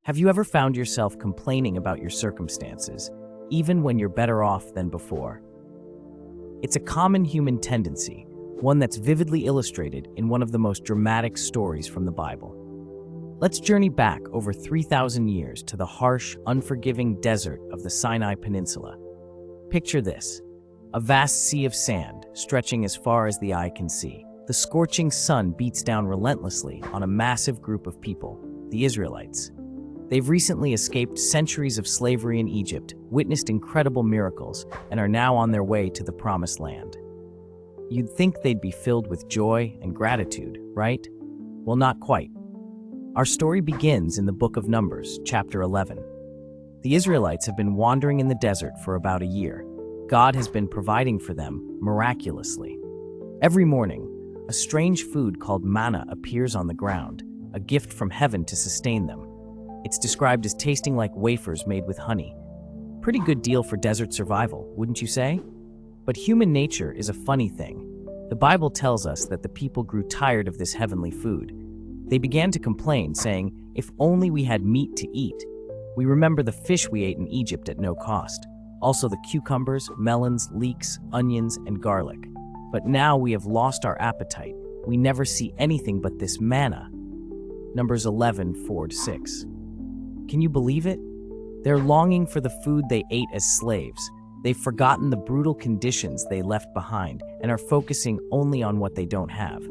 Have you ever found yourself complaining about your circumstances, even when you're better off than before? It's a common human tendency, one that's vividly illustrated in one of the most dramatic stories from the Bible. Let's journey back over 3,000 years to the harsh, unforgiving desert of the Sinai Peninsula. Picture this: a vast sea of sand stretching as far as the eye can see. The scorching sun beats down relentlessly on a massive group of people, the Israelites. They've recently escaped centuries of slavery in Egypt, witnessed incredible miracles, and are now on their way to the Promised Land. You'd think they'd be filled with joy and gratitude, right? Well, not quite. Our story begins in the book of Numbers, chapter 11. The Israelites have been wandering in the desert for about a year. God has been providing for them miraculously. Every morning, a strange food called manna appears on the ground, a gift from heaven to sustain them. It's described as tasting like wafers made with honey. Pretty good deal for desert survival, wouldn't you say? But human nature is a funny thing. The Bible tells us that the people grew tired of this heavenly food. They began to complain, saying, "If only we had meat to eat." We remember the fish we ate in Egypt at no cost. Also the cucumbers, melons, leeks, onions, and garlic. But now we have lost our appetite. We never see anything but this manna. Numbers 11, 4-6. Can you believe it? They're longing for the food they ate as slaves. They've forgotten the brutal conditions they left behind and are focusing only on what they don't have.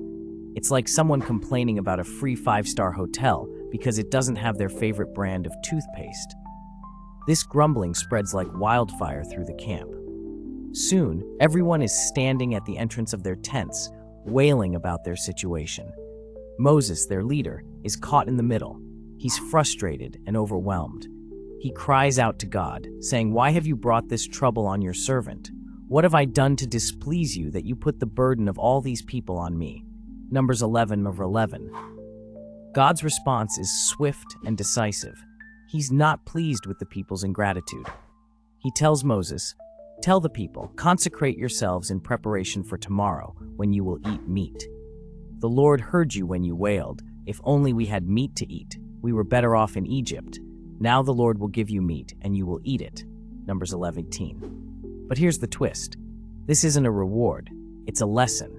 It's like someone complaining about a free 5-star hotel because it doesn't have their favorite brand of toothpaste. This grumbling spreads like wildfire through the camp. Soon, everyone is standing at the entrance of their tents, wailing about their situation. Moses, their leader, is caught in the middle. He's frustrated and overwhelmed. He cries out to God, saying, "Why have you brought this trouble on your servant? What have I done to displease you that you put the burden of all these people on me?" Numbers 11:11. God's response is swift and decisive. He's not pleased with the people's ingratitude. He tells Moses, "Tell the people, consecrate yourselves in preparation for tomorrow, when you will eat meat. The Lord heard you when you wailed, 'If only we had meat to eat. We were better off in Egypt.' Now the Lord will give you meat, and you will eat it." Numbers 11:18. But here's the twist. This isn't a reward. It's a lesson.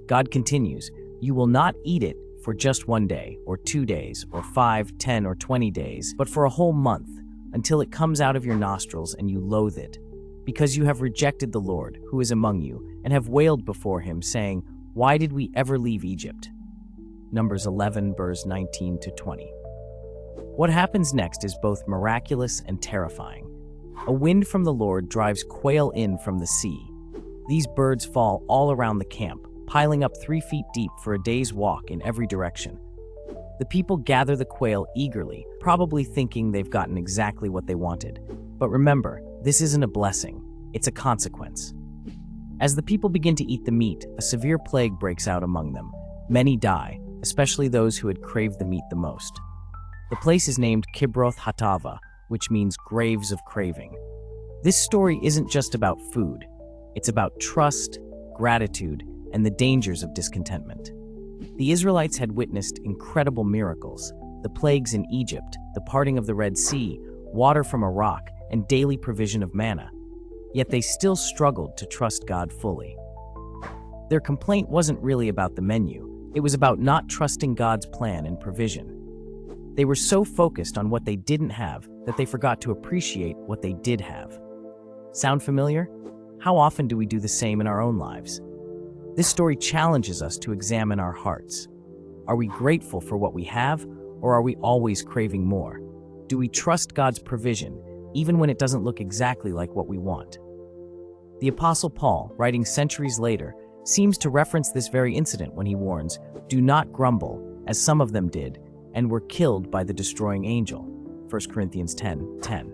God continues, "You will not eat it for just 1 day, or 2 days, or 5, 10, or 20 days, but for a whole month, until it comes out of your nostrils and you loathe it, because you have rejected the Lord, who is among you, and have wailed before him, saying, 'Why did we ever leave Egypt?'" Numbers 11, verse 19-20. What happens next is both miraculous and terrifying. A wind from the Lord drives quail in from the sea. These birds fall all around the camp, piling up 3 feet deep for a day's walk in every direction. The people gather the quail eagerly, probably thinking they've gotten exactly what they wanted. But remember, this isn't a blessing, it's a consequence. As the people begin to eat the meat, a severe plague breaks out among them. Many die, especially those who had craved the meat the most. The place is named Kibroth Hattaavah, which means graves of craving. This story isn't just about food. It's about trust, gratitude, and the dangers of discontentment. The Israelites had witnessed incredible miracles: the plagues in Egypt, the parting of the Red Sea, water from a rock, and daily provision of manna. Yet they still struggled to trust God fully. Their complaint wasn't really about the menu. It was about not trusting God's plan and provision. They were so focused on what they didn't have that they forgot to appreciate what they did have. Sound familiar? How often do we do the same in our own lives? This story challenges us to examine our hearts. Are we grateful for what we have, or are we always craving more? Do we trust God's provision, even when it doesn't look exactly like what we want? The Apostle Paul, writing centuries later, seems to reference this very incident when he warns, "Do not grumble, as some of them did, and were killed by the destroying angel." 1 Corinthians 10:10.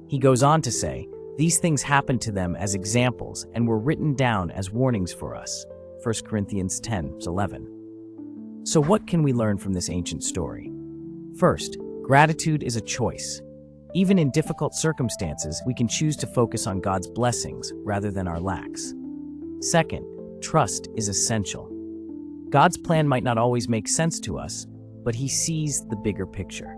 He goes on to say, "These things happened to them as examples and were written down as warnings for us." 1 Corinthians 10:11. So what can we learn from this ancient story? First, gratitude is a choice. Even in difficult circumstances, we can choose to focus on God's blessings rather than our lacks. Second, trust is essential. God's plan might not always make sense to us, but he sees the bigger picture.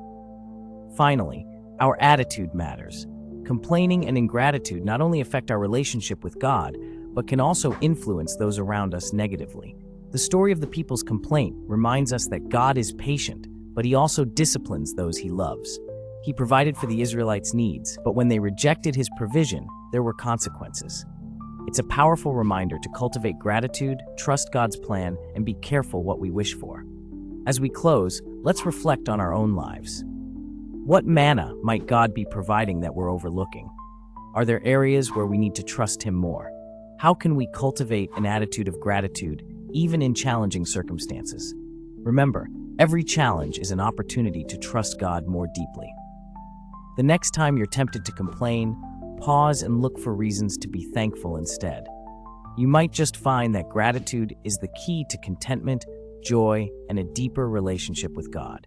Finally, our attitude matters. Complaining and ingratitude not only affect our relationship with God, but can also influence those around us negatively. The story of the people's complaint reminds us that God is patient, but he also disciplines those he loves. He provided for the Israelites' needs, but when they rejected his provision, there were consequences. It's a powerful reminder to cultivate gratitude, trust God's plan, and be careful what we wish for. As we close, let's reflect on our own lives. What manna might God be providing that we're overlooking? Are there areas where we need to trust him more? How can we cultivate an attitude of gratitude, even in challenging circumstances? Remember, every challenge is an opportunity to trust God more deeply. The next time you're tempted to complain, pause and look for reasons to be thankful instead. You might just find that gratitude is the key to contentment, joy, and a deeper relationship with God.